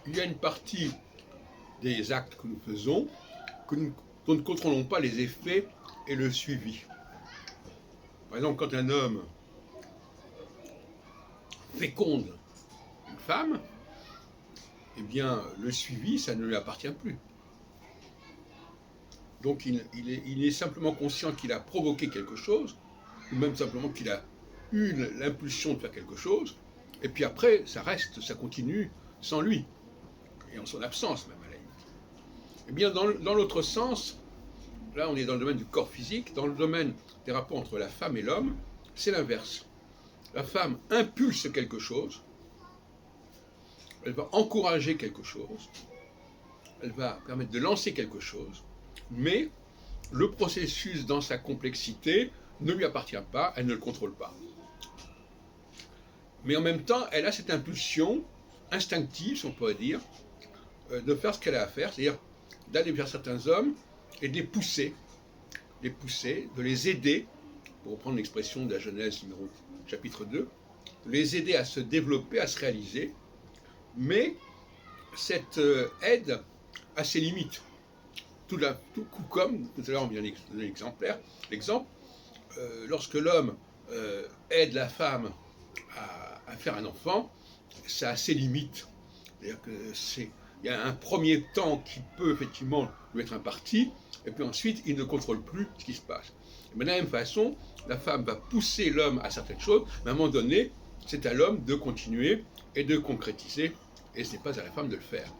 il y a une partie des actes que nous faisons dont nous ne contrôlons pas les effets et le suivi. Par exemple, quand un homme féconde une femme, eh bien, le suivi, ça ne lui appartient plus. Donc, il est simplement conscient qu'il a provoqué quelque chose, ou même simplement qu'il a eu l'impulsion de faire quelque chose, et puis après, ça reste, ça continue sans lui, et en son absence même à la limite. Eh bien, dans l'autre sens, là on est dans le domaine du corps physique, dans le domaine des rapports entre la femme et l'homme, c'est l'inverse. La femme impulse quelque chose, elle va encourager quelque chose, elle va permettre de lancer quelque chose, mais le processus dans sa complexité ne lui appartient pas, elle ne le contrôle pas. Mais en même temps, elle a cette impulsion instinctive, si on pourrait dire, de faire ce qu'elle a à faire, c'est-à-dire d'aller vers certains hommes et de les pousser, de les aider, pour reprendre l'expression de la Genèse chapitre 2, de les aider à se développer, à se réaliser, mais cette aide a ses limites. Tout coup comme, tout à l'heure on vient de donner l'exemple, lorsque l'homme aide la femme à faire un enfant, ça a ses limites. C'est-à-dire qu'il y a un premier temps qui peut effectivement lui être imparti, et puis ensuite il ne contrôle plus ce qui se passe. Mais de la même façon, la femme va pousser l'homme à certaines choses, mais à un moment donné, c'est à l'homme de continuer et de concrétiser, et ce n'est pas à la femme de le faire.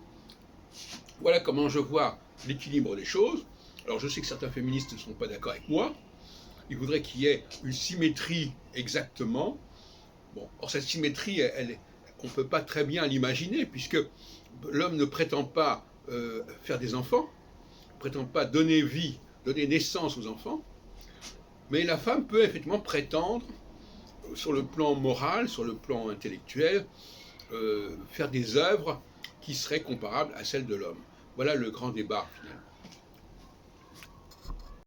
Voilà comment je vois l'équilibre des choses. Alors je sais que certains féministes ne sont pas d'accord avec moi, ils voudraient qu'il y ait une symétrie exactement. Bon, or cette symétrie, on ne peut pas très bien l'imaginer, puisque l'homme ne prétend pas faire des enfants, ne prétend pas donner vie, donner naissance aux enfants, mais la femme peut effectivement prétendre, sur le plan moral, sur le plan intellectuel, faire des œuvres qui seraient comparables à celles de l'homme. Voilà le grand débat, finalement.